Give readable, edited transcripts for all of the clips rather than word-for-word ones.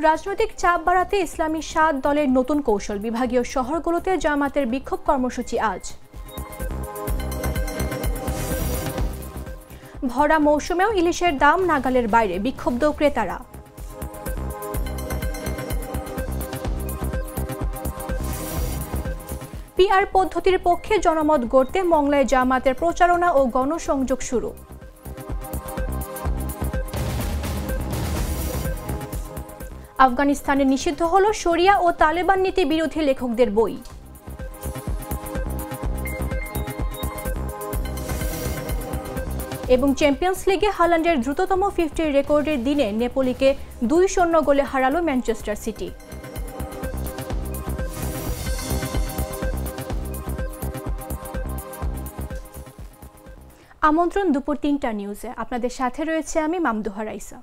রাজনৈতিক চাপ বাড়াতে ইসলামী ৭ দলের নতুন কৌশল। বিভাগীয় শহরগুলোতে জামাতের বিক্ষোভ কর্মসূচি আজ। ভরা মৌসুমেও ইলিশের দাম নাগালের বাইরে, বিক্ষুব্ধ ক্রেতারা। পিআর পদ্ধতির পক্ষে জনমত গড়তে মংলায় জামাতের প্রচারণা ও গণসংযোগ শুরু। আফগানিস্তানে নিষিদ্ধ হল শরিয়া ও তালেবান নীতি বিরোধী লেখকদের বই। এবং চ্যাম্পিয়ন্স লিগে হাল্যান্ডের দ্রুততম 50 রেকর্ডের দিনে নেপোলিকে 2-0 গোলে হারালো ম্যানচেস্টার সিটি। আমন্ত্রণ দুপুর 3টা নিউজে। আপনাদের সাথে রয়েছে আমি মামদুহা রাইসা।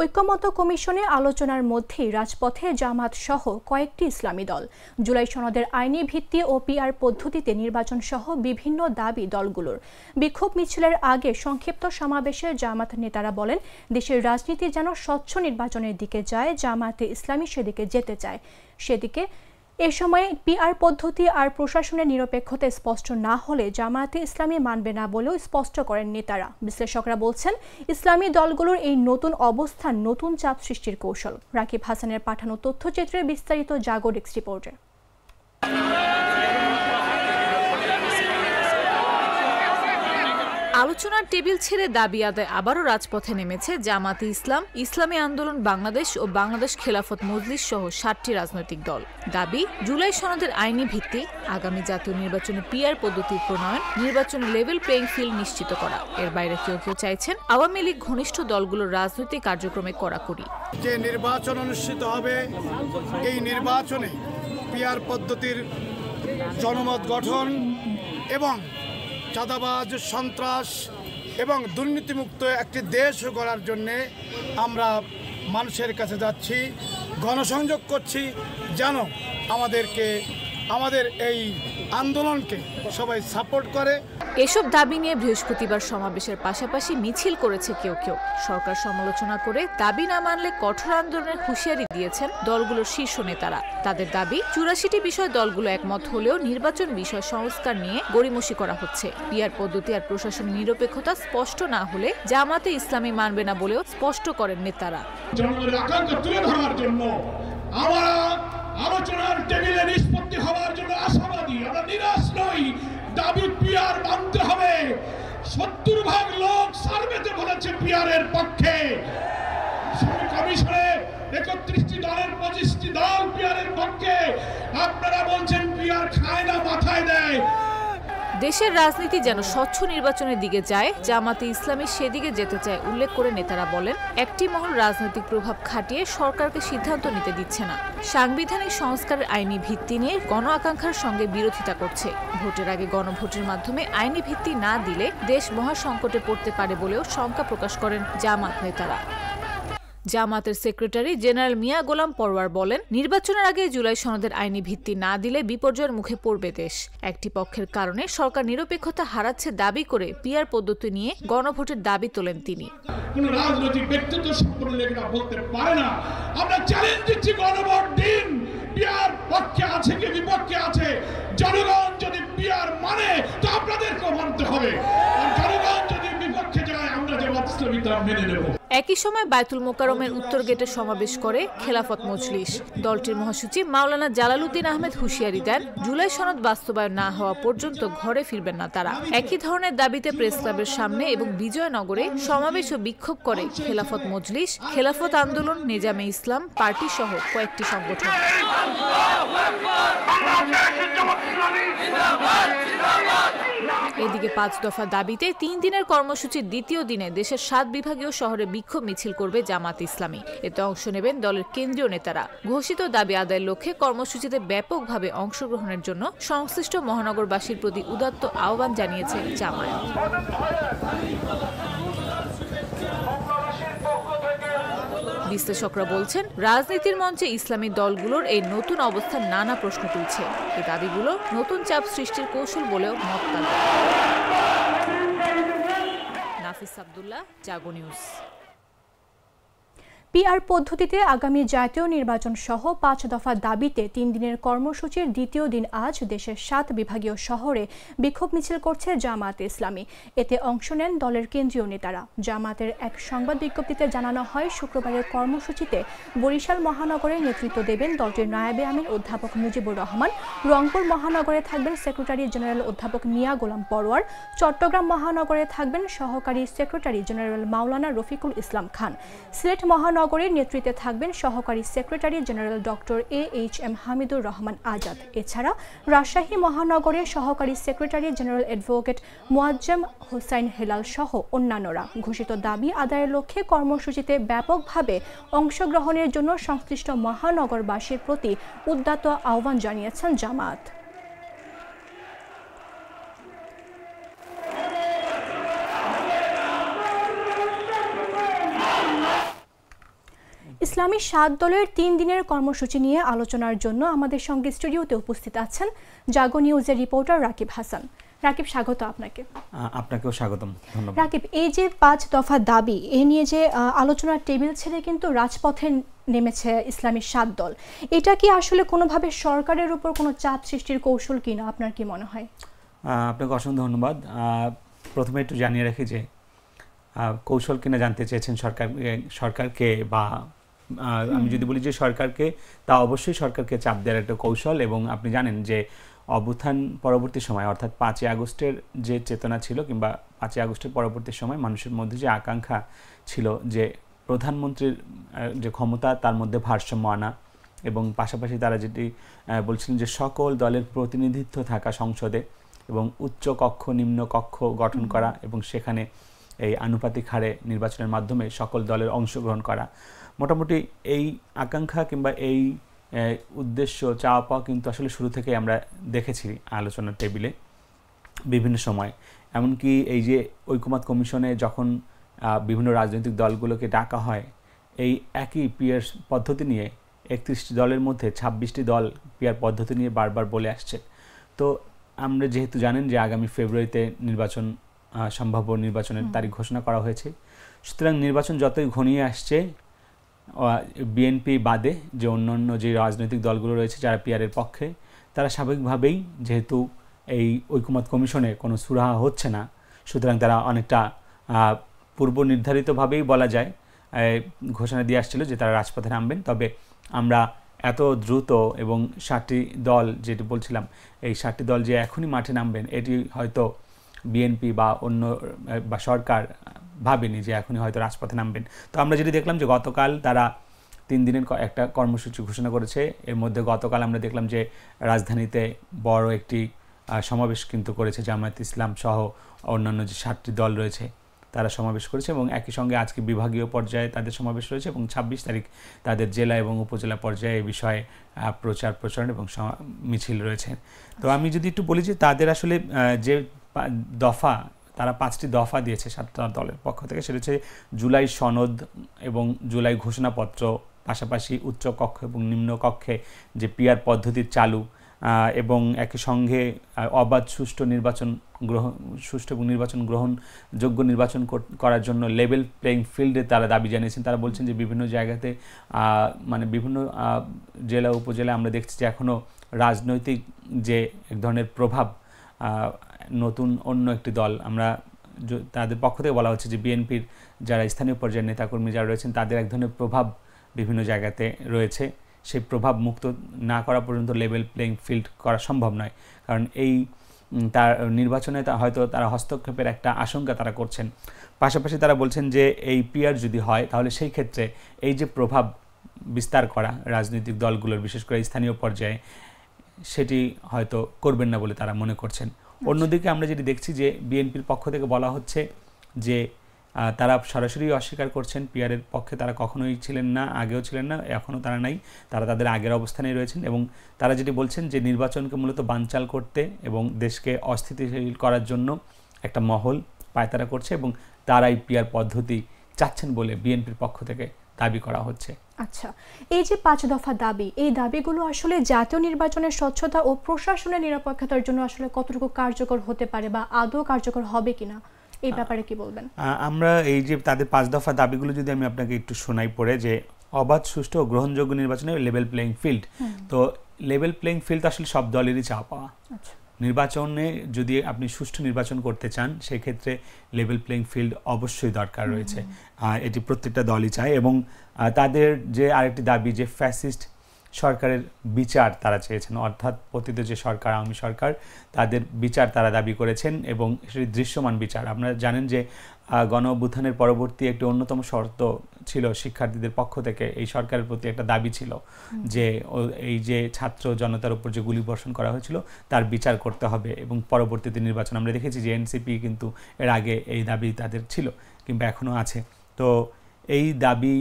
ঐক্যমত্য কমিশনে আলোচনার মধ্যেই রাজপথে জামাত সহ কয়েকটি ইসলামী দল। জুলাই সনদের আইনি ভিত্তি ও পিআর পদ্ধতিতে নির্বাচন সহ বিভিন্ন দাবি দলগুলোর। বিক্ষোভ মিছিলের আগে সংক্ষিপ্ত সমাবেশে জামাত নেতারা বলেন, দেশের রাজনীতি যেন স্বচ্ছ নির্বাচনের দিকে যায়, জামাতে ইসলামী সেদিকে যেতে চায়। সেদিকে এ সময় পিআর পদ্ধতি আর প্রশাসনের নিরপেক্ষতা স্পষ্ট না হলে জামায়াতে ইসলামী মানবে না বলেও স্পষ্ট করেন নেতারা। বিশ্লেষকরা বলছেন, ইসলামী দলগুলোর এই নতুন অবস্থান নতুন চাপ সৃষ্টির কৌশল। রাকিব হাসানের পাঠানো তথ্যচিত্রে বিস্তারিত জাগো ডেস্ক রিপোর্টে। আলোচনার টেবিল ছেড়ে দাবি আদায় আবারও রাজপথে নেমেছে জামাতে ইসলাম, ইসলামী আন্দোলন বাংলাদেশ ও বাংলাদেশ খেলাফত মজলিস সহ 7টি রাজনৈতিক দল। দাবি, জুলাই সনদের আইনি ভিত্তি, আগামী জাতীয় নির্বাচনে পিআর পদ্ধতির প্রণয়ন, নির্বাচনে লেভেল প্লেইং ফিল্ড নিশ্চিত করা। এর বাইরে কেউ কেউ চাইছেন আওয়ামী লীগ ঘনিষ্ঠ দলগুলোর রাজনৈতিক কার্যক্রমে কড়াকড়ি। যে নির্বাচন অনুষ্ঠিত হবে, এই নির্বাচনে পিআর পদ্ধতির জনমত গঠন এবং চাঁদাবাজ, সন্ত্রাস এবং দুর্নীতিমুক্ত একটি দেশ গড়ার জন্যে আমরা মানুষের কাছে যাচ্ছি, গণসংযোগ করছি, যেন আমাদের এই আন্দোলনকে সবাই সাপোর্ট করে। এসব দাবি নিয়ে বৃহস্পতিবার সমাবেশের পাশাপাশি মিছিল করেছে কেউ কেউ। সরকার সমালোচনা করে দাবি না মানলে কঠোর আন্দোলনের হুঁশিয়ারি দিয়েছেন দলগুলোর শীর্ষ নেতারা। তাদের দাবি, 84টি বিষয় দলগুলো একমত হলেও নির্বাচন বিষয় সংস্কার নিয়ে গড়িমসি করা হচ্ছে। পিআর পদ্ধতি আর প্রশাসনের নিরপেক্ষতা স্পষ্ট না হলে জামাতে ইসলামী মানবে না বলেও স্পষ্ট করেন নেতারা। জনগণের আকাঙ্ক্ষা তুলে ধরার জন্য আমরা আলোচনার টেবিলে নিষ্পত্তি হওয়ার জন্য আশাবাদী, আমরা নিরাশ নই। দাবি পিআর মানতে হবে। 70% লোক সার্ভেতে বলেছে পিআরের পক্ষে। কমিশনে 31টি দলের 25টি দল পিআরের পক্ষে। আপনারা বলছেন পিআর খায় না, মাথায় দেয়। দেশের রাজনীতি যেন স্বচ্ছ নির্বাচনের দিকে যায়, জামাতে ইসলামী সেদিকে যেতে চায় উল্লেখ করে নেতারা বলেন, একটি মহল রাজনৈতিক প্রভাব খাটিয়ে সরকারকে সিদ্ধান্ত নিতে দিচ্ছে না, সাংবিধানিক সংস্কারের আইনি ভিত্তি নিয়ে গণ আকাঙ্ক্ষার সঙ্গে বিরোধিতা করছে। ভোটের আগে গণভোটের মাধ্যমে আইনি ভিত্তি না দিলে দেশ মহাসংকটে পড়তে পারে বলেও শঙ্কা প্রকাশ করেন জামাত নেতারা। জামাতের সেক্রেটারি জেনারেল মিয়া গোলাম পরওয়ার বলেন, নির্বাচনের আগে জুলাই সনদের আইনি ভিত্তি না দিলে বিপর্যয়ের মুখে পড়বে দেশ। একটি পক্ষের কারণে সরকার নিরপেক্ষতা হারাচ্ছে দাবি করে পিআর পদ্ধতি নিয়ে গণভোটের দাবি তোলেন তিনি। কোন রাজনৈতিক ব্যক্তিত্ব সম্পন্ন লেখা বলতে পারে না। আমরা চ্যালেঞ্জ দিচ্ছি, গণভোট দিন। পিআর পক্ষে আছে কি বিপক্ষে আছে, জনগণ যদি পিআর মানে তো আপনাদেরকেও মানতে হবে। আর জনগণ যদি বিপক্ষে যায়, আমরা জামাত ইসলামী তা মেনে নেব। একই সময় বায়তুল মোকাররমের উত্তর গেটে সমাবেশ করে খেলাফত মজলিস। দলটির মহাসচিব মাওলানা জালালউদ্দিন আহমেদ হুঁশিয়ারি দেন, জুলাই সনদ বাস্তবায়ন না হওয়া পর্যন্ত ঘরে ফিরবেন না তারা। একই ধরনের দাবিতে প্রেস ক্লাবের সামনে এবং বিজয়নগরে সমাবেশ ও বিক্ষোভ করে খেলাফত মজলিস, খেলাফত আন্দোলন, নেজামে ইসলাম পার্টি সহ কয়েকটি সংগঠন। এদিকে 5 দফা দাবিতে 3 দিনের কর্মসূচির দ্বিতীয় দিনে দেশের 7 বিভাগীয় শহরে বিক্ষোভ মিছিল করবে জামাত ইসলামী। এতে অংশ নেবেন দলের কেন্দ্রীয় নেতারা। ঘোষিত দাবি আদায়ের লক্ষ্যে কর্মসূচিতে ব্যাপকভাবে অংশগ্রহণের জন্য সংশ্লিষ্ট মহানগরবাসীর প্রতি উদাত্ত আহ্বান জানিয়েছে জামায়াত। বিশ্লেষকরা বলছেন, রাজনীতির মঞ্চে ইসলামী দলগুলোর এই নতুন অবস্থান নানা প্রশ্ন তুলছে। এই দাবিগুলো নতুন চাপ সৃষ্টির কৌশল বলেও মত তাদের। নাফিস আব্দুল্লাহ, জাগো নিউজ। পিআর পদ্ধতিতে আগামী জাতীয় নির্বাচন সহ ৫ দফা দাবিতে ৩ দিনের কর্মসূচির দ্বিতীয় দিন আজ দেশের ৭ বিভাগীয় শহরে বিক্ষোভ মিছিল করছে জামায়াতে ইসলামী। এতে অংশ নেন দলের কেন্দ্রীয় নেতারা। জামায়াতের এক সংবাদ বিজ্ঞপ্তিতে জানানো হয়, শুক্রবারের কর্মসূচিতে বরিশাল মহানগরে নেতৃত্ব দেবেন দলটির নায়েবে আমির অধ্যাপক মুজিবুর রহমান, রংপুর মহানগরে থাকবেন সেক্রেটারি জেনারেল অধ্যাপক মিয়া গোলাম পরোয়ার, চট্টগ্রাম মহানগরে থাকবেন সহকারী সেক্রেটারি জেনারেল মাওলানা রফিকুল ইসলাম খান, সিলেট মহানগরের নেতৃত্বে থাকবেন সহকারী secretary general doctor AHM Hamidur Rahman Azad. এছাড়া রাজশাহী মহানগরের সহকারী secretary general advocate Moazzem Hossain Helal সহ অন্যান্যরা। ঘোষিত দাবি আদায়ের লক্ষ্যে কর্মসূচিতে ব্যাপকভাবে অংশগ্রহণের জন্য সংশ্লিষ্ট মহানগরবাসীর প্রতি উদাত্ত আহ্বান জানিয়েছেন জামায়াত। ইসলামী ৭ দলের ৩ দিনের কর্মসূচি নিয়ে আলোচনার জন্য আমাদের সঙ্গে স্টুডিওতে উপস্থিত আছেন জাগো নিউজের রিপোর্টার রাকিব হাসান। রাকিব, স্বাগত আপনাকে। আপনাকেও স্বাগতম, ধন্যবাদ। রাকিব, এই যে ৫ দফা দাবি, এ নিয়ে যে আলোচনার টেবিল ছেড়ে কিন্তু রাজপথে নেমেছে ইসলামী ৭ দল, এটা কি আসলে কোনোভাবে সরকারের উপর কোনো চাপ সৃষ্টির কৌশল কিনা, আপনার কি মনে হয়? আপনাকে অসংখ্য ধন্যবাদ। প্রথমে একটু জানিয়ে রাখি যে কৌশল কিনা জানতে চেয়েছেন সরকারকে, বা আমি যদি বলি যে সরকারকে, তা অবশ্যই সরকারকে চাপ দেওয়ার একটা কৌশল। এবং আপনি জানেন যে অভ্যুত্থান পরবর্তী সময়, অর্থাৎ ৫ই আগস্টের যে চেতনা ছিল, কিংবা 5ই আগস্টের পরবর্তী সময় মানুষের মধ্যে যে আকাঙ্ক্ষা ছিল যে প্রধানমন্ত্রীর যে ক্ষমতা, তার মধ্যে ভারসাম্য আনা, এবং পাশাপাশি তারা যেটি বলছিলেন যে সকল দলের প্রতিনিধিত্ব থাকা সংসদে, এবং উচ্চ কক্ষ নিম্ন কক্ষ গঠন করা, এবং সেখানে এই আনুপাতিক হারে নির্বাচনের মাধ্যমে সকল দলের অংশগ্রহণ করা। মোটামুটি এই আকাঙ্ক্ষা কিংবা এই উদ্দেশ্য চাওয়া পাওয়া কিন্তু আসলে শুরু থেকে আমরা দেখেছি আলোচনার টেবিলে বিভিন্ন সময়। এমনকি এই যে ঐকমত্য কমিশনে যখন বিভিন্ন রাজনৈতিক দলগুলোকে ডাকা হয়, এই একই পিয়ার পদ্ধতি নিয়ে 31টি দলের মধ্যে 26টি দল পিয়ার পদ্ধতি নিয়ে বারবার বলে আসছে। তো আমরা যেহেতু জানেন যে আগামী ফেব্রুয়ারিতে নির্বাচন, সম্ভাব্য নির্বাচনের তারিখ ঘোষণা করা হয়েছে, সুতরাং নির্বাচন যতই ঘনিয়ে আসছে, বিএনপি বাদে যে অন্যান্য যে রাজনৈতিক দলগুলো রয়েছে যারা পিয়ারের পক্ষে, তারা স্বাভাবিকভাবেই যেহেতু এই ঐকমত্য কমিশনে কোনো সুরাহা হচ্ছে না, সুতরাং তারা অনেকটা পূর্ব নির্ধারিতভাবেই বলা যায় ঘোষণা দিয়ে আসছিল যে তারা রাজপথে নামবেন। তবে আমরা এত দ্রুত এবং 7টি দল, যেটি বলছিলাম, এই 7টি দল যে এখনই মাঠে নামবেন, এটি হয়তো বিএনপি বা অন্য বা সরকার ভাবেনি যে এখনই হয়তো রাজপথে নামবেন। তো আমরা যেটি দেখলাম যে গতকাল তারা 3 দিনের একটা কর্মসূচি ঘোষণা করেছে। এর মধ্যে গতকাল আমরা দেখলাম যে রাজধানীতে বড় একটি সমাবেশ কিন্তু করেছে জামায়াত ইসলাম সহ অন্যান্য যে 7টি দল রয়েছে, তারা সমাবেশ করেছে, এবং একই সঙ্গে আজকে বিভাগীয় পর্যায়ে তাদের সমাবেশ রয়েছে, এবং 26 তারিখ তাদের জেলা এবং উপজেলা পর্যায়ে এই বিষয়ে প্রচারণ এবং মিছিল রয়েছে। তো আমি যদি একটু বলি যে তাদের আসলে যে দফা, তারা 5টি দফা দিয়েছে 7টা দলের পক্ষ থেকে, সেটা হচ্ছে জুলাই সনদ এবং জুলাই ঘোষণাপত্র, পাশাপাশি উচ্চ কক্ষ এবং নিম্ন কক্ষে যে পিয়ার পদ্ধতির চালু, এবং একই সঙ্গে অবাধ সুষ্ঠু এবং নির্বাচন গ্রহণযোগ্য নির্বাচন করার জন্য লেভেল প্লেইং ফিল্ডে তারা দাবি জানিয়েছেন। তারা বলছেন যে বিভিন্ন জায়গাতে, মানে বিভিন্ন জেলা উপজেলা আমরা দেখছি যে এখনও রাজনৈতিক যে এক ধরনের প্রভাব, নতুন অন্য একটি দল, আমরা তাদের পক্ষ থেকে বলা হচ্ছে যে বিএনপির যারা স্থানীয় পর্যায়ের নেতাকর্মী যারা রয়েছেন, তাদের এক ধরনের প্রভাব বিভিন্ন জায়গাতে রয়েছে। সেই প্রভাব মুক্ত না করা পর্যন্ত লেভেল প্লেইং ফিল্ড করা সম্ভব নয়, কারণ এই তার নির্বাচনে হয়তো তারা হস্তক্ষেপের একটা আশঙ্কা তারা করছেন। পাশাপাশি তারা বলছেন যে এই পিয়ার যদি হয়, তাহলে সেই ক্ষেত্রে এই যে প্রভাব বিস্তার করা রাজনৈতিক দলগুলোর, বিশেষ করে স্থানীয় পর্যায়ে, সেটি হয়তো করবেন না বলে তারা মনে করছেন। অন্যদিকে আমরা যেটি দেখছি যে বিএনপির পক্ষ থেকে বলা হচ্ছে যে তারা সরাসরি অস্বীকার করছেন, পিয়ারের পক্ষে তারা কখনোই ছিলেন না, আগেও ছিলেন না, এখনও তারা নাই, তারা তাদের আগের অবস্থানেই রয়েছেন। এবং তারা যেটি বলছেন যে নির্বাচনকে মূলত বানচাল করতে এবং দেশকে অস্থিতিশীল করার জন্য একটা মহল পায়তারা করছে, এবং তারাই পিয়ার পদ্ধতি চাচ্ছেন বলে বিএনপির পক্ষ থেকে দাবি করা হচ্ছে। আচ্ছা, এই যে 5 দফা দাবি, এই দাবিগুলো আসলে জাতীয় নির্বাচনের স্বচ্ছতা ও প্রশাসনের নিরপেক্ষতার জন্য আসলে কতটুকু কার্যকর হতে পারে বা আদৌ কার্যকর হবে কিনা, এই ব্যাপারে কি বলবেন? আমরা এই যে তাদের 5 দফা দাবিগুলো যদি আমি আপনাকে একটু শোনাই পড়ে, যে অবাধ, সুষ্ঠু ও গ্রহণযোগ্য নির্বাচনে লেভেল প্লেইং ফিল্ড। তো লেভেল প্লেইং ফিল্ড আসলে সব দলেরই চাওয়া পাওয়া। নির্বাচনে যদি আপনি সুষ্ঠু নির্বাচন করতে চান সেক্ষেত্রে লেভেল প্লেইং ফিল্ড অবশ্যই দরকার রয়েছে, এটি প্রত্যেকটা দলই চায়। এবং তাদের যে আরেকটি দাবি যে ফ্যাসিস্ট সরকারের বিচার তারা চেয়েছেন, অর্থাৎ পতিত যে সরকার, আওয়ামী সরকার, তাদের বিচার তারা দাবি করেছেন এবং সেটি দৃশ্যমান বিচার। আপনারা জানেন যে গণ অভ্যুত্থানের পরবর্তী একটি অন্যতম শর্ত ছিল শিক্ষার্থীদের পক্ষ থেকে এই সরকারের প্রতি একটা দাবি ছিল যে এই যে ছাত্র জনতার উপর যে গুলিবর্ষণ করা হয়েছিল তার বিচার করতে হবে এবং পরবর্তীতে নির্বাচন। আমরা দেখেছি যে এনসিপি কিন্তু এর আগে এই দাবি তাদের ছিল কিংবা এখনও আছে। তো এই দাবি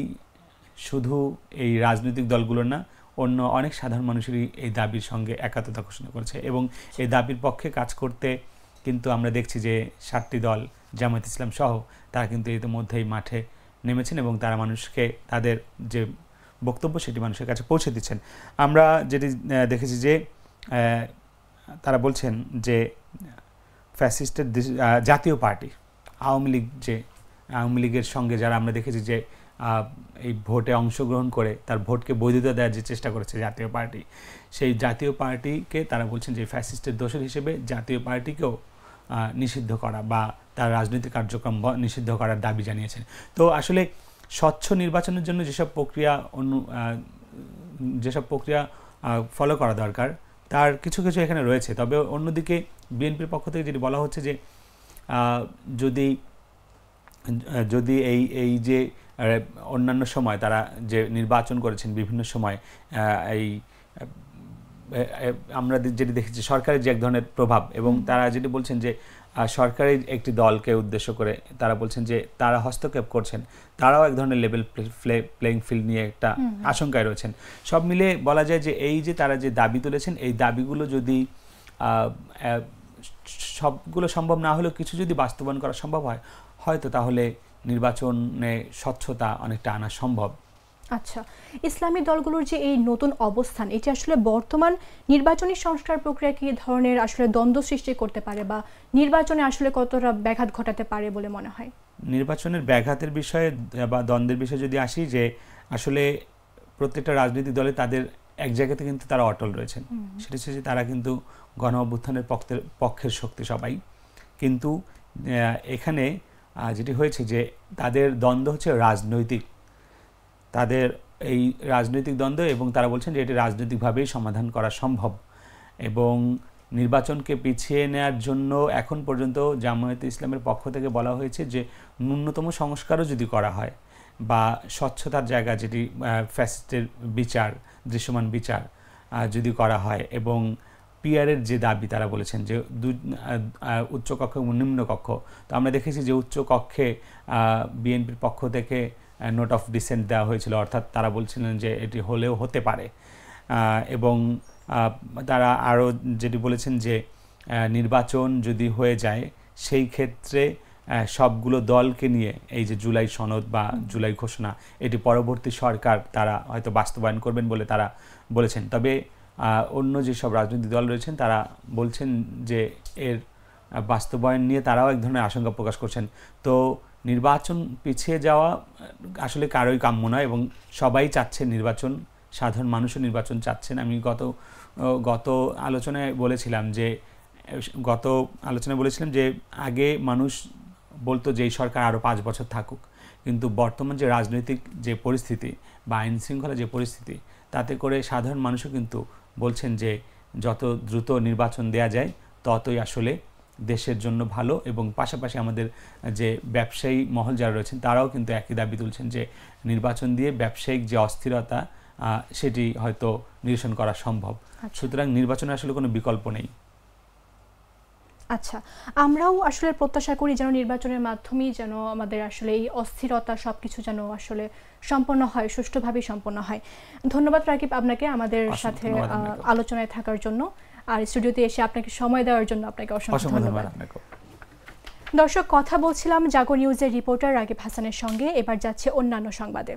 শুধু এই রাজনৈতিক দলগুলোর না, অন্য অনেক সাধারণ মানুষেরই এই দাবির সঙ্গে একাত্মতা ঘোষণা করেছে এবং এই দাবির পক্ষে কাজ করতে কিন্তু আমরা দেখছি যে 7টি দল, জামায়াত ইসলাম সহ, তারা কিন্তু ইতিমধ্যেই মাঠে নেমেছেন এবং তারা মানুষকে তাদের যে বক্তব্য সেটি মানুষের কাছে পৌঁছে দিচ্ছেন। আমরা যেটি দেখেছি যে তারা বলছেন যে ফ্যাসিস্টের জাতীয় পার্টি আওয়ামী লীগের সঙ্গে যারা আমরা দেখেছি যে এই ভোটে অংশগ্রহণ করে তার ভোটকে বৈধতা দেওয়ার যে চেষ্টা করেছে জাতীয় পার্টি, সেই জাতীয় পার্টিকে তারা বলছেন যে ফ্যাসিস্টের দোষর হিসেবে জাতীয় পার্টিকেও নিষিদ্ধ করা বা তার রাজনৈতিক কার্যক্রম নিষিদ্ধ করার দাবি জানিয়েছেন। তো আসলে স্বচ্ছ নির্বাচনের জন্য যেসব প্রক্রিয়া ফলো করা দরকার তার কিছু কিছু এখানে রয়েছে। তবে অন্যদিকে বিএনপির পক্ষ থেকে যেটি বলা হচ্ছে যে যদি এই যে অন্যান্য সময় তারা যে নির্বাচন করেছেন বিভিন্ন সময়, আমরা যেটি দেখেছি সরকারের যে এক ধরনের প্রভাব, এবং তারা যেটি বলছেন যে সরকারের একটি দলকে উদ্দেশ্য করে তারা বলছেন যে তারা হস্তক্ষেপ করছেন, তারাও এক ধরনের লেভেল প্লেইং ফিল্ড নিয়ে একটা আশঙ্কায় রয়েছেন। সব মিলে বলা যায় যে এই যে তারা যে দাবি তুলেছেন, এই দাবিগুলো যদি সবগুলো সম্ভব না হলেও কিছু যদি বাস্তবায়ন করা সম্ভব হয়, হয়তো তাহলে নির্বাচনে স্বচ্ছতা অনেকটা আনা সম্ভব। আচ্ছা, ইসলামী দলগুলোর যে এই নতুন অবস্থান, এটি আসলে বর্তমান নির্বাচনী সংস্কার প্রক্রিয়া কি ধরনের আসলে দ্বন্দ্ব সৃষ্টি করতে পারে বা নির্বাচনে আসলে কতটা ব্যাঘাত ঘটাতে পারে বলে মনে হয়? নির্বাচনের ব্যাঘাতের বিষয়ে বা দ্বন্দ্বের বিষয়ে যদি আসি, যে আসলে প্রত্যেকটা রাজনৈতিক দলে তাদের এক জায়গাতে কিন্তু তারা অটল রয়েছেন, সেটা হচ্ছে যে তারা কিন্তু গণ অভ্যুত্থানের পক্ষের শক্তি সবাই, কিন্তু এখানে যেটি হয়েছে যে তাদের দ্বন্দ্ব হচ্ছে রাজনৈতিক, তাদের এই রাজনৈতিক দ্বন্দ্ব, এবং তারা বলছেন যে এটি রাজনৈতিকভাবেই সমাধান করা সম্ভব। এবং নির্বাচনকে পিছিয়ে নেওয়ার জন্য এখন পর্যন্ত জামায়াতে ইসলামের পক্ষ থেকে বলা হয়েছে যে ন্যূনতম সংস্কারও যদি করা হয় বা স্বচ্ছতার জায়গা, যেটি ফ্যাসিস্টের বিচার, দৃশ্যমান বিচার যদি করা হয়, এবং পিআরের যে দাবি তারা বলেছেন যে উচ্চ কক্ষ এবং নিম্ন কক্ষ, তো আমরা দেখেছি যে উচ্চ কক্ষে বিএনপির পক্ষ থেকে নোট অফ ডিসেন্ট দেওয়া হয়েছিল, অর্থাৎ তারা বলছিলেন যে এটি হলেও হতে পারে। এবং তারা আরও যেটি বলেছেন যে নির্বাচন যদি হয়ে যায় সেই ক্ষেত্রে সবগুলো দলকে নিয়ে এই যে জুলাই সনদ বা জুলাই ঘোষণা, এটি পরবর্তী সরকার তারা হয়তো বাস্তবায়ন করবেন বলে তারা বলেছেন। তবে অন্য যেসব রাজনৈতিক দল রয়েছেন তারা বলছেন যে এর বাস্তবায়ন নিয়ে তারাও এক ধরনের আশঙ্কা প্রকাশ করছেন। তো নির্বাচন পিছিয়ে যাওয়া আসলে কারোই কাম্য নয় এবং সবাই চাচ্ছে নির্বাচন, সাধারণ মানুষও নির্বাচন চাচ্ছেন। আমি গত আলোচনায় বলেছিলাম যে আগে মানুষ বলতো যে এই সরকার আরও 5 বছর থাকুক, কিন্তু বর্তমান যে রাজনৈতিক যে পরিস্থিতি বা আইন শৃঙ্খলা যে পরিস্থিতি, তাতে করে সাধারণ মানুষও কিন্তু বলছেন যে যত দ্রুত নির্বাচন দেয়া যায় ততই আসলে দেশের জন্য ভালো। এবং পাশাপাশি আমাদের যে ব্যবসায়ী মহল যারা রয়েছেন তারাও কিন্তু একই দাবি তুলছেন যে নির্বাচন দিয়ে ব্যবসায়িক যে অস্থিরতা সেটি হয়তো নিরসন করা সম্ভব। সুতরাং নির্বাচনে আসলে কোনো বিকল্প নেই। আচ্ছা, আমরাও আসলে প্রত্যাশা করি যেন নির্বাচনের মাধ্যমেই যেন আমাদের আসলে এই অস্থিরতা সবকিছু যেন আসলে সম্পন্ন হয়, সুষ্ঠুভাবে সম্পন্ন হয়। ধন্যবাদ রাকিব আপনাকে আমাদের সাথে আলোচনায় থাকার জন্য, আর স্টুডিওতে এসে আপনাকে সময় দেওয়ার জন্য আপনাকে অসংখ্য ধন্যবাদ। দর্শক, কথা বলছিলাম জাগো নিউজের রিপোর্টার রাকিব হাসানের সঙ্গে। এবার যাচ্ছে অন্যান্য সংবাদে।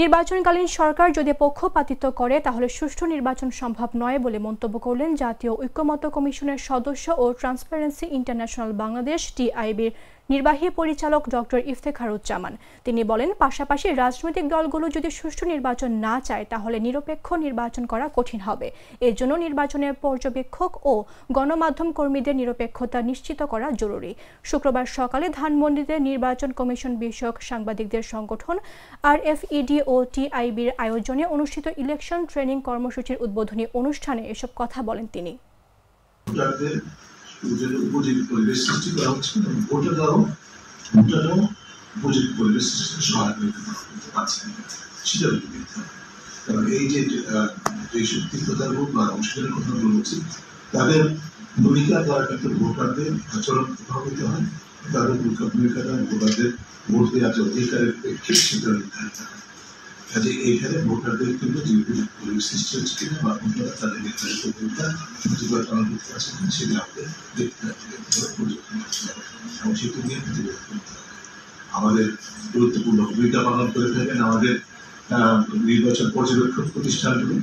নির্বাচনকালীন সরকার যদি পক্ষপাতিত্ব করে তাহলে সুষ্ঠু নির্বাচন সম্ভব নয় বলে মন্তব্য করলেন জাতীয় ঐক্যমত্য কমিশনের সদস্য ও ট্রান্সপারেন্সি ইন্টারন্যাশনাল বাংলাদেশ টিআইবির নির্বাহী পরিচালক ডক্টর ইফতেখারুজ্জামান। তিনি বলেন, পাশাপাশি রাজনৈতিক দলগুলো যদি সুষ্ঠু নির্বাচন না চায় তাহলে নিরপেক্ষ নির্বাচন করা কঠিন হবে। এর জন্য নির্বাচনের পর্যবেক্ষক ও গণমাধ্যম কর্মীদের নিরপেক্ষতা নিশ্চিত করা জরুরি। শুক্রবার সকালে ধানমন্ডিতে নির্বাচন কমিশন বিষয়ক সাংবাদিকদের সংগঠন RFED ও টিআইবির আয়োজনে অনুষ্ঠিত ইলেকশন ট্রেনিং কর্মসূচির উদ্বোধনী অনুষ্ঠানে এসব কথা বলেন তিনি। উপযোগী পরিবেশ সৃষ্টি করা হচ্ছে এবং ভোটাররাও উপযোগী পরিবেশ সৃষ্টিতে সহায়তা করতে পারছেন, সেটা দেখতে হবে। কারণ এই যে শক্তির কথা বা অংশীদারের কথা বলছি, তাদের ভূমিকা দ্বারা কিন্তু ভোটারদের আচরণ প্রভাবিত হয়, তাদের ভূমিকা দ্বারা ভোটারদের ভোট দেওয়ার যে অধিকারের প্রেক্ষিতে সেটা নির্ধারিত হয়। কাজে এইখানে ভোটারদের কিন্তু যে উপযুক্ত পরিবেশ সৃষ্টি হচ্ছে কিনা বা ভোটাররা তাদের নির্ধারিত ভূমিকা সঠিকভাবে পালন করতে পারছে কিনা সেটা আমাদের দেখতে হবে এবং সেটা নিয়ে প্রতিবাদ করতে হবে। আমাদের গুরুত্বপূর্ণ ভূমিকা পালন করে থাকেন আমাদের নির্বাচন পর্যবেক্ষক প্রতিষ্ঠানগুলো।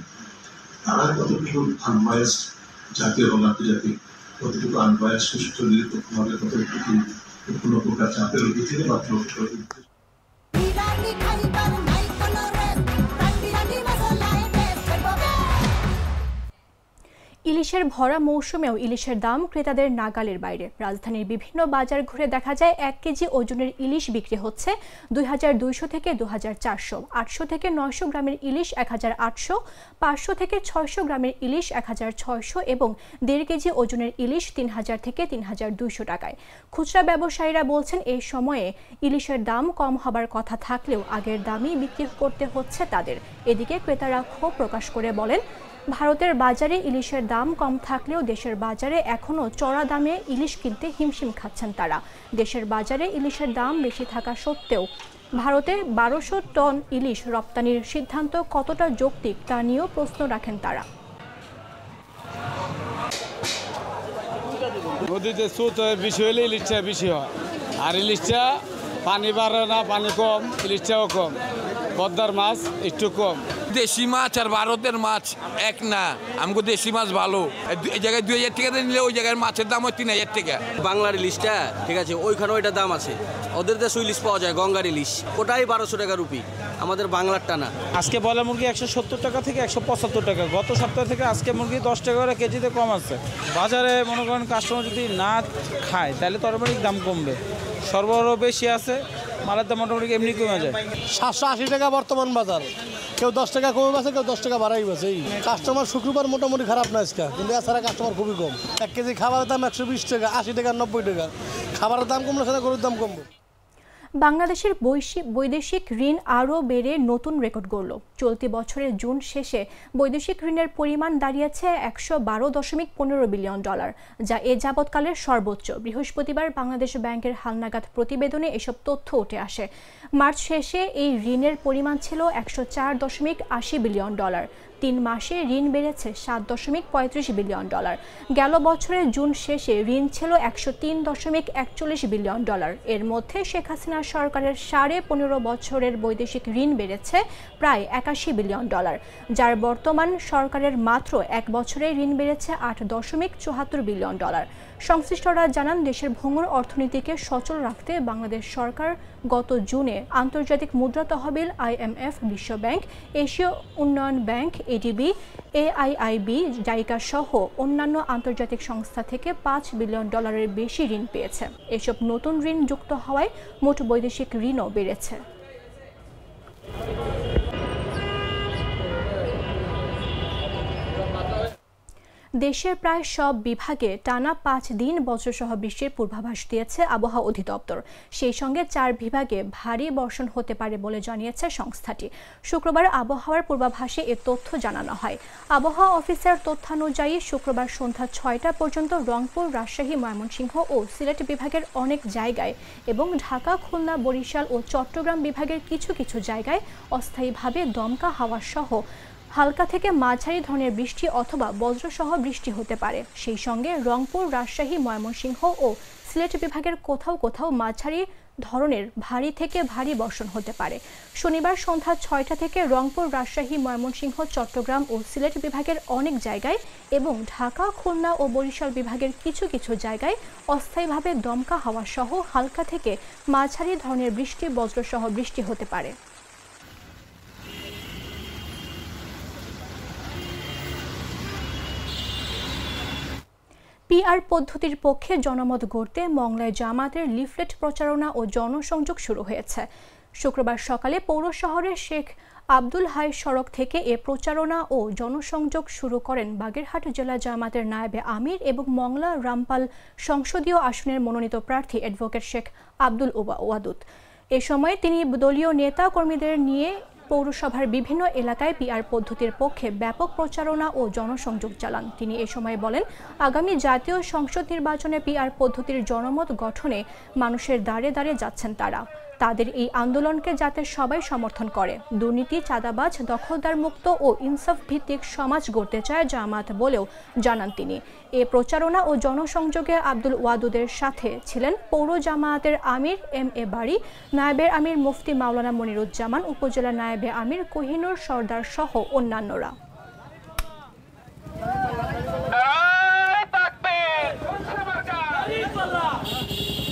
তারা কতটুকু আনবায়াসড, জাতীয় এবং আন্তর্জাতিক কতটুকু আনবায়াসড, সুষ্ঠু নিরপেক্ষভাবে কতটুকু কোনো প্রকার চাপের অধীনে মাত্র ইলিশের ভরা মৌসুমেও ইলিশের দাম ক্রেতাদের নাগালের বাইরে। রাজধানীর বিভিন্ন বাজার ঘুরে দেখা যায় 1 কেজি ওজনের ইলিশ বিক্রি হচ্ছে 2200 থেকে 2400, 800 থেকে 900 গ্রামের ইলিশ 1800, 500 থেকে 600 গ্রামের ইলিশ 1600 এবং 1.5 কেজি ওজনের ইলিশ 3000 থেকে 3200 টাকায়। খুচরা ব্যবসায়ীরা বলছেন, এই সময়ে ইলিশের দাম কম হবার কথা থাকলেও আগের দামই বিক্রি করতে হচ্ছে তাদের। এদিকে ক্রেতারা ক্ষোভ প্রকাশ করে বলেন, ভারতের বাজারে ইলিশের দাম কম থাকলেও দেশের বাজারে এখনও চড়া দামে ইলিশ কিনতে হিমশিম খাচ্ছেন তারা। দেশের বাজারে ইলিশের দাম বেশি থাকা সত্ত্বেও ভারতে 1200 টন ইলিশ রপ্তানির সিদ্ধান্ত কতটা যৌক্তিক তা নিয়েও প্রশ্ন রাখেন তারা। নদীতে স্রোত বেশি হলে ইলিশটা বেশি হয়, আর ইলিশটা পানি বাড়ে না, পানি কম, ইলিশটাও কম। পদ্মার মাছ একটু কম। দেশি মাছ আর ভারতের মাছ এক না, আমাকে দেশি মাছ ভালো। এই জায়গায় 2000 টাকা নিলে ওই জায়গায় মাছের দাম হয় 3000 টাকা। বাংলার ইলিশটা ঠিক আছে, ওইখানে ওইটা দাম আছে। ওদের দেশে ইলিশ পাওয়া যায় গঙ্গার ইলিশ, ওটাই 1200 টাকা রুপি, আমাদের বাংলারটা না। আজকে বয়লার মুরগি 170 টাকা থেকে 175 টাকা, গত সপ্তাহ থেকে আজকে মুরগি 10 টাকা করে কেজিতে কম আছে। বাজারে মনে করেন কাস্টমার যদি না খায় তাহলে অটোমেটিক দাম কমবে। সরবরাহ বেশি আছে, মালের দাম মোটামুটি এমনি কমে যায়। 780 টাকা বর্তমান বাজার, কেউ 10 টাকা কমে আছে, কেউ 10 টাকা বাড়াই আছে। কাস্টমার শুক্রবার মোটামুটি খারাপ না আজকে, কিন্তু এছাড়া কাস্টমার খুবই কম। 1 কেজি খাবারের দাম 120 টাকা, 80 টাকা, 90 টাকা। খাবারের দাম কমলে সেটা গরুর দাম কমবে। বাংলাদেশের বৈদেশিক ঋণ আরও বেড়ে নতুন রেকর্ড গড়ল। চলতি বছরের জুন শেষে বৈদেশিক ঋণের পরিমাণ দাঁড়িয়েছে $112.15 বিলিয়ন, যা এ যাবৎকালের সর্বোচ্চ। বৃহস্পতিবার বাংলাদেশ ব্যাংকের হালনাগাদ প্রতিবেদনে এসব তথ্য উঠে আসে। মার্চ শেষে এই ঋণের পরিমাণ ছিল $104.80 বিলিয়ন। 3 মাসে ঋণ বেড়েছে $7.35 বিলিয়ন। গেল বছরের জুন শেষে ঋণ ছিল $103.41 বিলিয়ন। এর মধ্যে শেখ হাসিনা সরকারের 15.5 বছরের বৈদেশিক ঋণ বেড়েছে প্রায় $81 বিলিয়ন, যার বর্তমান সরকারের মাত্র 1 বছরে ঋণ বেড়েছে $8.74 বিলিয়ন। সংশ্লিষ্টরা জানান, দেশের ভঙ্গুর অর্থনীতিকে সচল রাখতে বাংলাদেশ সরকার গত জুনে আন্তর্জাতিক মুদ্রা তহবিল, IMF, বিশ্বব্যাংক, এশীয় উন্নয়ন ব্যাংক, ADB, AIIB, জাইকা সহ অন্যান্য আন্তর্জাতিক সংস্থা থেকে $5 বিলিয়ন বেশি ঋণ পেয়েছে। এসব নতুন ঋণ যুক্ত হওয়ায় মোট বৈদেশিক ঋণও বেড়েছে। দেশের প্রায় সব বিভাগে টানা 5 দিন বজ্রসহ বৃষ্টির পূর্বাভাস দিয়েছে আবহাওয়া অধিদপ্তর। সেই সঙ্গে 4 বিভাগে ভারী বর্ষণ হতে পারে বলে জানিয়েছে সংস্থাটি। শুক্রবার আবহাওয়ার পূর্বাভাসে এ তথ্য জানানো হয়। আবহাওয়া অফিসের তথ্যানুযায়ী শুক্রবার সন্ধ্যা 6টা পর্যন্ত রংপুর, রাজশাহী, ময়মনসিংহ ও সিলেট বিভাগের অনেক জায়গায় এবং ঢাকা, খুলনা, বরিশাল ও চট্টগ্রাম বিভাগের কিছু কিছু জায়গায় অস্থায়ীভাবে দমকা হাওয়া সহ হালকা থেকে মাঝারি ধরনের বৃষ্টি অথবা বজ্রসহ বৃষ্টি হতে পারে। সেই সঙ্গে রংপুর, রাজশাহী, ময়মনসিংহ ও সিলেট বিভাগের কোথাও কোথাও মাঝারি ধরনের ভারী থেকে ভারী বর্ষণ হতে পারে। শনিবার সন্ধ্যা 6টা থেকে রংপুর, রাজশাহী, ময়মনসিংহ, চট্টগ্রাম ও সিলেট বিভাগের অনেক জায়গায় এবং ঢাকা, খুলনা ও বরিশাল বিভাগের কিছু কিছু জায়গায় অস্থায়ীভাবে দমকা হাওয়া সহ হালকা থেকে মাঝারি ধরনের বৃষ্টি, বজ্রসহ বৃষ্টি হতে পারে। পিআর পদ্ধতির পক্ষে জনমত গড়তে মংলায় জামাতের লিফলেট প্রচারণা ও জনসংযোগ শুরু হয়েছে। শুক্রবার সকালে পৌর শহরের শেখ আব্দুল হাই সড়ক থেকে এ প্রচারণা ও জনসংযোগ শুরু করেন বাগেরহাট জেলা জামাতের নায়েবে আমির এবং মংলা রামপাল সংসদীয় আসনের মনোনীত প্রার্থী অ্যাডভোকেট শেখ আব্দুল ওয়াদুদ। এ সময় তিনি দলীয় নেতা কর্মীদের নিয়ে পৌরসভার বিভিন্ন এলাকায় পিআর পদ্ধতির পক্ষে ব্যাপক প্রচারণা ও জনসংযোগ চালান। তিনি এ সময় বলেন, আগামী জাতীয় সংসদ নির্বাচনে পিআর পদ্ধতির জনমত গঠনে মানুষের দ্বারে দ্বারে যাচ্ছেন তারা। তাদের এই আন্দোলনকে যাতে সবাই সমর্থন করে, দুর্নীতি, চাঁদাবাজ, দখলদার মুক্ত ও ইনসাফ ভিত্তিক সমাজ গড়তে চায় জামাত বলেও জানান তিনি। এ প্রচারণা ও জনসংযোগে আব্দুল ওয়াদুদের সাথে ছিলেন পৌর জামায়াতের আমির MA বাড়ি, নায়েবের আমির মুফতি মাওলানা মনিরুজ্জামান, উপজেলা নায়েবে আমির কোহিনুর সর্দার সহ অন্যান্যরা।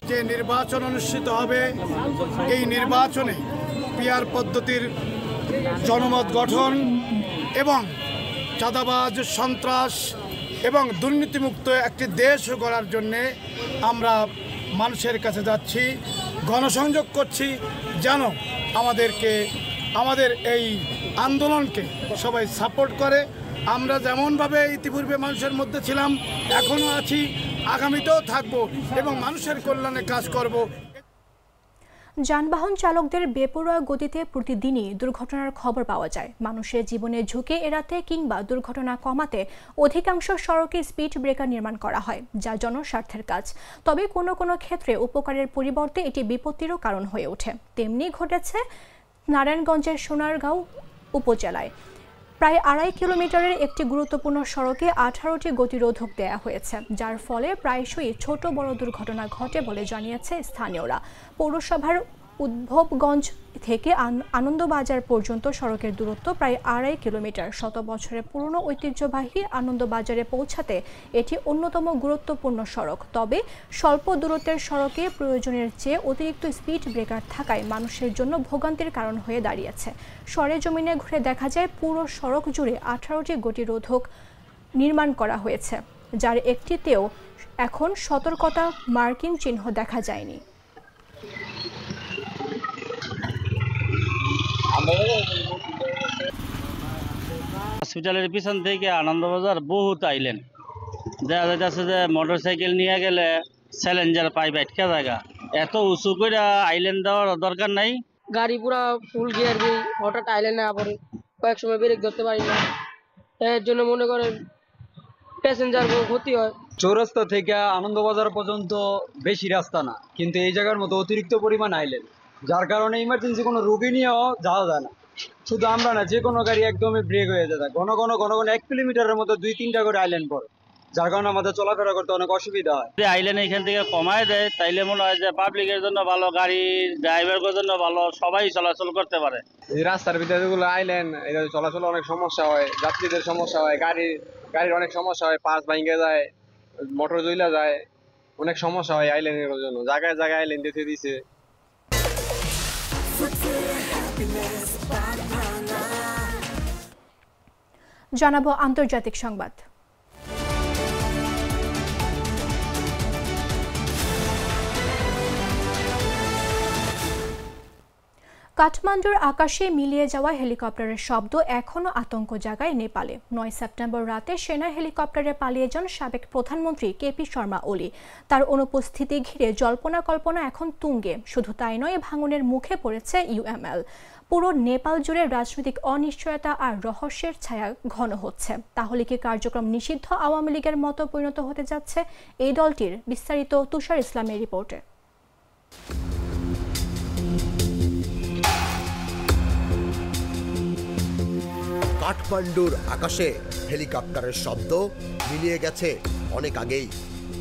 যে নির্বাচন অনুষ্ঠিত হবে, এই নির্বাচনে পিআর পদ্ধতির জনমত গঠন এবং চাঁদাবাজ, সন্ত্রাস এবং দুর্নীতিমুক্ত একটি দেশ গড়ার জন্যে আমরা মানুষের কাছে যাচ্ছি, গণসংযোগ করছি, যেন আমাদের এই আন্দোলনকে সবাই সাপোর্ট করে। আমরা যেমনভাবে ইতিপূর্বে মানুষের মধ্যে ছিলাম, এখনও আছি, আগামীতেও থাকবো এবং মানুষের কল্যাণে কাজ করব। যানবাহন চালকদের বেপরোয়া গতিতে প্রতিদিনই দুর্ঘটনার খবর পাওয়া যায়। মানুষের জীবনের ঝুঁকি এড়াতে কিংবা দুর্ঘটনা কমাতে অধিকাংশ সড়কে স্পিড ব্রেকার নির্মাণ করা হয়, যা জনস্বার্থের কাজ। তবে কোনো কোনো ক্ষেত্রে উপকারের পরিবর্তে এটি বিপত্তিরও কারণ হয়ে ওঠে। তেমনি ঘটেছে নারায়ণগঞ্জের সোনারগাঁও উপজেলায়। প্রায় 2.5 কিলোমিটারের একটি গুরুত্বপূর্ণ সড়কে 18টি গতিরোধক দেয়া হয়েছে, যার ফলে প্রায়শই ছোট বড় দুর্ঘটনা ঘটে বলে জানিয়েছে স্থানীয়রা। পৌরসভার উদ্ভবগঞ্জ থেকে আনন্দবাজার পর্যন্ত সড়কের দূরত্ব প্রায় 2.5 কিলোমিটার। 100 বছরের পুরনো ঐতিহ্যবাহী আনন্দবাজারে পৌঁছাতে এটি অন্যতম গুরুত্বপূর্ণ সড়ক। তবে স্বল্প দূরত্বের সড়কে প্রয়োজনের চেয়ে অতিরিক্ত স্পিড ব্রেকার থাকায় মানুষের জন্য ভোগান্তির কারণ হয়ে দাঁড়িয়েছে। সরেজমিনে ঘুরে দেখা যায় পুরো সড়ক জুড়ে 18টি গতিরোধক নির্মাণ করা হয়েছে, যার একটিতেও এখন সতর্কতা মার্কিং চিহ্ন দেখা যায়নি। হসপিটালের পিছন থেকে আনন্দবাজার বহুত আইলেন, দেখা যাচ্ছে যে মোটর সাইকেল নিয়ে গেলে স্যালেঞ্জার পাইপ আটকা জায়গা, এত উঁচু করে আইল্যান্ড দেওয়ার দরকার নাই। গাড়ি পুরা ফুল গিয়ার দিই, হঠাৎ আইল্যান্ড না পড়ে, কয়েক সময় ব্রেক ধরতে পারি না, এর জন্য মনে করেন প্যাসেঞ্জার ক্ষতি হয়। চৌরাস্তা থেকে আনন্দবাজার পর্যন্ত বেশি রাস্তা না, কিন্তু এই জায়গার মতো অতিরিক্ত পরিমাণ আইল্যান্ড, যার কারণে ইমার্জেন্সি কোনো রোগী নিয়েও যাওয়া যায় না। শুধু আমরা না, যে কোনো গাড়ি একদমই ব্রেক হয়ে যায়। ঘন ঘন 1 কিলোমিটারের মতো 2-3টা করে আইল্যান্ড পড়ে, যার কারণে আমাদের চলাফেরা করতে অনেক অসুবিধা হয়। যদি আইল্যান্ড এখান থেকে কমায় দেয় তাইলে মনে হয় যে পাবলিকের জন্য ভালো, গাড়ির ড্রাইভারের জন্য ভালো, সবাই চলাচল করতে পারে। এই রাস্তার ভিতরে যেগুলো আইল্যান্ড, এটা চলাচল অনেক সমস্যা হয়, যাত্রীদের সমস্যা হয়, গাড়ির অনেক সমস্যা হয়, পাশ ভাঙে যায়, মোটর জ্বলা যায়, অনেক সমস্যা হয় আইল্যান্ডের জন্য। জায়গায় জায়গায় আইল্যান্ড দিয়ে দিছে। জানাবো আন্তর্জাতিক সংবাদ। কাঠমান্ডুর আকাশে মিলিয়ে যাওয়া হেলিকপ্টারের শব্দ এখনও আতঙ্ক জাগায় নেপালে। 9 সেপ্টেম্বর রাতে সেনা হেলিকপ্টারে পালিয়ে যান সাবেক প্রধানমন্ত্রী KP শর্মা ওলি। তার অনুপস্থিতি ঘিরে জল্পনা কল্পনা এখন তুঙ্গে। শুধু তাই নয়, ভাঙনের মুখে পড়েছে UML। পুরো নেপাল জুড়ে রাজনৈতিক অনিশ্চয়তা আর রহস্যের ছায়া ঘন হচ্ছে। তাহলে কি কার্যক্রম নিষিদ্ধ আওয়ামী লীগের মতো পরিণত হতে যাচ্ছে এই দলটির? বিস্তারিত তুষার ইসলামের রিপোর্টে। কাঠমান্ডুর আকাশে হেলিকপ্টারের শব্দ মিলিয়ে গেছে অনেক আগেই।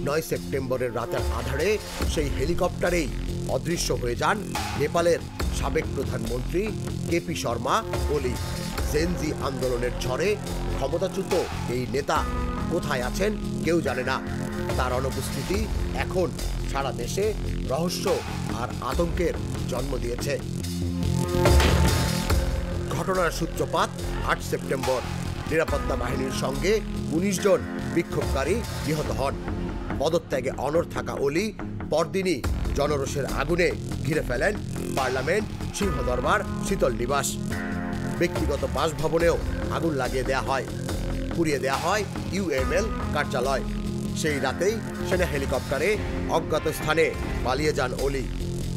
9 সেপ্টেম্বরের রাতের আধারে সেই হেলিকপ্টারেই অদৃশ্য হয়ে যান নেপালের সাবেক প্রধানমন্ত্রী কেপি শর্মা ওলি। জেনজি আন্দোলনের ঝড়ে ক্ষমতাচ্যুত এই নেতা কোথায় আছেন কেউ জানে না। তার অনুপস্থিতি এখন সারা দেশে রহস্য আর আতঙ্কের জন্ম দিয়েছে। ঘটনার সূত্রপাত 8 সেপ্টেম্বর। নিরাপত্তা বাহিনীর সঙ্গে 19 জন বিক্ষোভকারী নিহত হন। পদত্যাগে অনড় থাকা ওলি পরদিনই জনরোষের আগুনে ঘিরে ফেলেন পার্লামেন্ট, সিংহদরবার, শীতল নিবাস। ব্যক্তিগত বাসভবনেও আগুন লাগিয়ে দেয়া হয়, পুড়িয়ে দেয়া হয় ইউএমএল কার্যালয়। সেই রাতেই সেনা হেলিকপ্টারে অজ্ঞাত স্থানে পালিয়ে যান ওলি,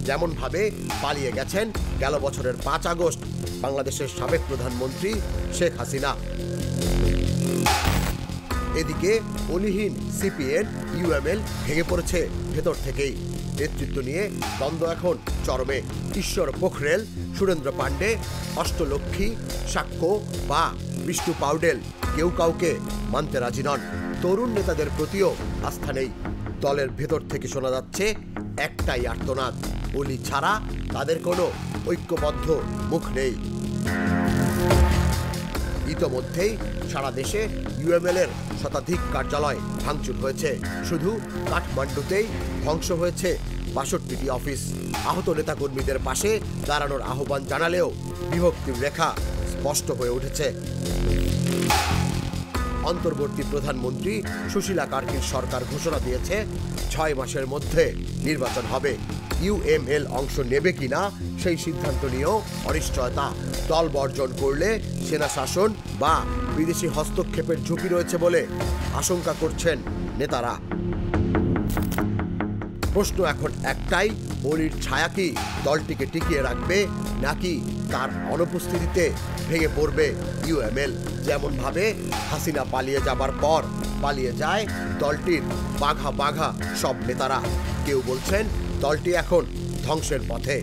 যেমনভাবে পালিয়ে গেছেন গেল বছরের 5 আগস্ট বাংলাদেশের সাবেক প্রধানমন্ত্রী শেখ হাসিনা। এদিকে অলিহীন সিপিএন ইউএমএল ভেঙে পড়েছে ভেতর থেকেই। নেতৃত্ব নিয়ে দ্বন্দ্ব এখন চরমে। ঈশ্বর পোখরেল, সুরেন্দ্র পাণ্ডে, অষ্টলক্ষ্মী, সাক্ষ্য বা বিষ্ণু পাউডেল কেউ কাউকে মানতে রাজি নন। তরুণ নেতাদের প্রতিও আস্থা নেই। দলের ভেতর থেকে শোনা যাচ্ছে একটাই আর্তনাদ, ওলি ছাড়া তাদের কোনো ঐক্যবদ্ধ মুখ নেই। ইতোমধ্যেই সারা দেশে ইউএমএল এর শতাধিক কার্যালয় ভাঙচুর হয়েছে। শুধু কাঠমান্ডুতেই ধ্বংস হয়েছে ৬২টি অফিস। আহত নেতাকর্মীদের পাশে দাঁড়ানোর আহ্বান জানালেও বিভক্তির রেখা স্পষ্ট হয়ে উঠেছে। অন্তর্বর্তী প্রধানমন্ত্রী সুশীলা কার্কির সরকার ঘোষণা দিয়েছে 6 মাসের মধ্যে নির্বাচন হবে। ইউএমএল অংশ নেবে কিনা সেই সিদ্ধান্ত নিয়েও অনিশ্চয়তা। দল বর্জন করলে সেনা শাসন বা বিদেশি হস্তক্ষেপের ঝুঁকি রয়েছে বলে আশঙ্কা করছেন নেতারা। প্রশ্ন এখন একটাই, ওলির ছায়া কি দলটিকে টিকিয়ে রাখবে নাকি তার অনুপস্থিতিতে ভেঙে পড়বে ইউএমএল? যেমনভাবে হাসিনা পালিয়ে যাবার পর পালিয়ে যায় দলটির বাঘা বাঘা সব নেতারা। কেউ বলছেন দলটি এখন ধ্বংসের পথে,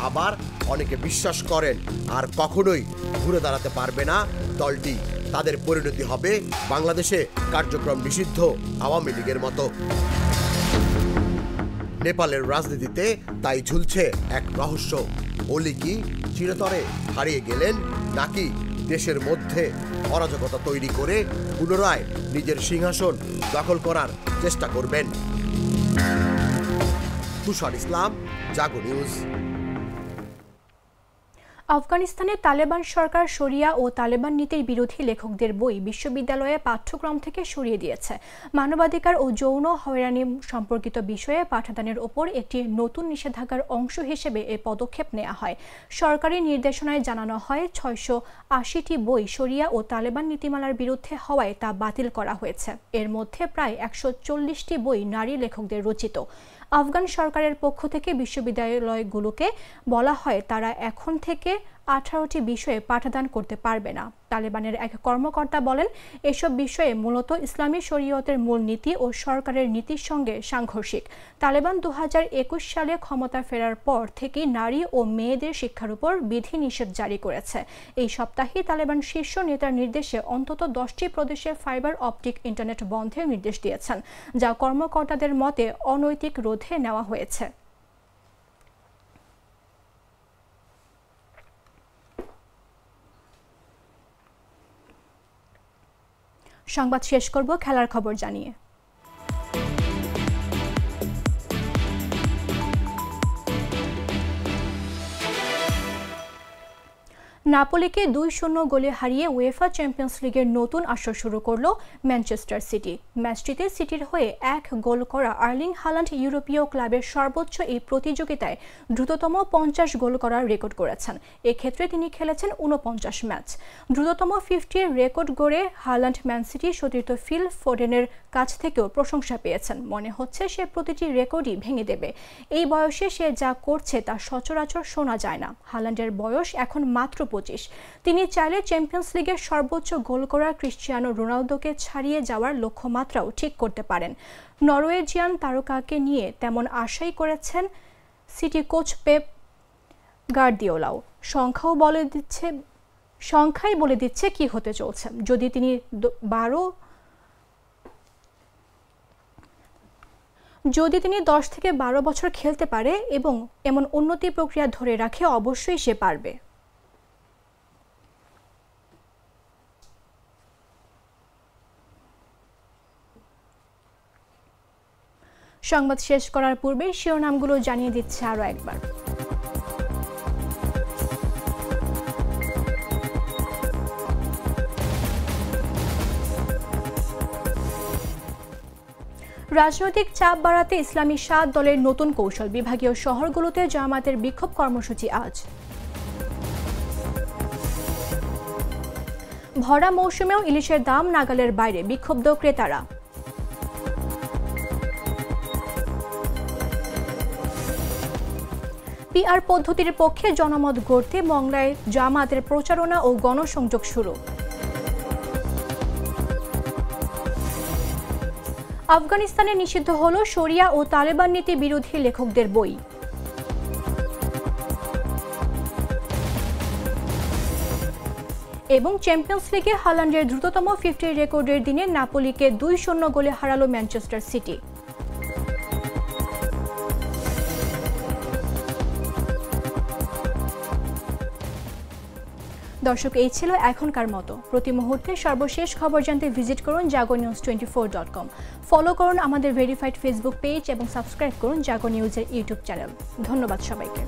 আবার অনেকে বিশ্বাস করেন আর কখনোই ঘুরে দাঁড়াতে পারবে না দলটি। তাদের পরিণতি হবে বাংলাদেশে কার্যক্রম নিষিদ্ধ আওয়ামী লীগের মতো। নেপালের রাজনীতিতে তাই ঝুলছে এক রহস্য। ওলি কি চিরতরে হারিয়ে গেলেন নাকি দেশের মধ্যে অরাজকতা তৈরি করে পুনরায় নিজের সিংহাসন দখল করার চেষ্টা করবেন? তুষার ইসলাম, জাগো নিউজ। আফগানিস্তানে তালেবান সরকার শরিয়া ও তালেবান নীতির বিরোধী লেখকদের বই বিশ্ববিদ্যালয়ে পাঠ্যক্রম থেকে সরিয়ে দিয়েছে। মানবাধিকার ও যৌন হয়রানি সম্পর্কিত বিষয়ে পাঠদানের ওপর একটি নতুন নিষেধাজ্ঞার অংশ হিসেবে এ পদক্ষেপ নেওয়া হয়। সরকারি নির্দেশনায় জানানো হয় 680টি বই শরিয়া ও তালেবান নীতিমালার বিরুদ্ধে হওয়ায় তা বাতিল করা হয়েছে। এর মধ্যে প্রায় 140টি বই নারী লেখকদের রচিত। আফগান সরকারের পক্ষ থেকে বিশ্ববিদ্যালয়গুলোকে বলা হয় তারা এখন থেকে 18টি বিষয়ে পাঠদান করতে পারবে না। তালেবানের এক কর্মকর্তা বলেন, এসব বিষয়ে মূলত ইসলামী শরীয়তের মূলনীতি ও সরকারের নীতির সঙ্গে সাংঘর্ষিক। তালেবান 2021 সালে ক্ষমতা ফেরার পর থেকেই নারী ও মেয়েদের শিক্ষার উপর বিধিনিষেধ জারি করেছে। এই সপ্তাহেই তালেবান শীর্ষ নেতার নির্দেশে অন্তত 10টি প্রদেশে ফাইবার অপটিক ইন্টারনেট বন্ধের নির্দেশ দিয়েছেন, যা কর্মকর্তাদের মতে অনৈতিক রোধে নেওয়া হয়েছে। সংবাদ শেষ করব খেলার খবর জানিয়ে। নাপোলিকে 2-0 গোলে হারিয়ে উয়েফা চ্যাম্পিয়ন্স লিগের নতুন আসর শুরু করল ম্যানচেস্টার সিটি। ম্যাচটিতে সিটির হয়ে 1 গোল করা আর্লিং হাল্যান্ড ইউরোপীয় ক্লাবের সর্বোচ্চ এই প্রতিযোগিতায় দ্রুততম 50 গোল করার রেকর্ড করেছেন। এক্ষেত্রে তিনি খেলেছেন 49 ম্যাচ। দ্রুততম 50-এর রেকর্ড গড়ে হাল্যান্ড ম্যান সিটি সতীর্থ ফিল ফোডেনের কাছ থেকেও প্রশংসা পেয়েছেন। মনে হচ্ছে সে প্রতিটি রেকর্ডই ভেঙে দেবে। এই বয়সে সে যা করছে তা সচরাচর শোনা যায় না। হাল্যান্ডের বয়স এখন মাত্র 25। তিনি চাইলে চ্যাম্পিয়ন্স লিগের সর্বোচ্চ গোল করা ক্রিশ্চিয়ানো রোনালদোকে ছাড়িয়ে যাওয়ার লক্ষ্যমাত্রাও ঠিক করতে পারেন। নরওয়েজিয়ান তারকাকে নিয়ে তেমন আশাই করেছেন সিটি কোচ পেপ গার্দিওলাও। সংখ্যাই বলে দিচ্ছে কি হতে চলছে। যদি তিনি যদি তিনি 10 থেকে 12 বছর খেলতে পারে এবং এমন উন্নতি প্রক্রিয়া ধরে রাখে অবশ্যই সে পারবে। সংবাদ শেষ করার পূর্বে শিরোনামগুলো জানিয়ে দিচ্ছে আরো একবার। রাজনৈতিক চাপ বাড়াতে ইসলামী 7 দলের নতুন কৌশল, বিভাগীয় শহরগুলোতে জামাতের বিক্ষোভ কর্মসূচি আজ। ভরা মৌসুমেও ইলিশের দাম নাগালের বাইরে, বিক্ষুব্ধ ক্রেতারা। পিআর পদ্ধতির পক্ষে জনমত গড়তে মংলায় জামাতের প্রচারণা ও গণসংযোগ শুরু। আফগানিস্তানে নিষিদ্ধ হল শরিয়া ও তালেবান নীতি বিরোধী লেখকদের বই। এবং চ্যাম্পিয়ন্স লিগে হালান্ডের দ্রুততম 50 রেকর্ডের দিনে নাপোলিকে 2-0 গোলে হারালো ম্যানচেস্টার সিটি। দর্শক, এই ছিল এখনকার মতো। প্রতি মুহূর্তে সর্বশেষ খবর জানতে ভিজিট করুন jagonews24.com। ফলো করুন আমাদের ভেরিফাইড ফেসবুক পেজ এবং সাবস্ক্রাইব করুন জাগো নিউজের ইউটিউব চ্যানেল। ধন্যবাদ সবাইকে।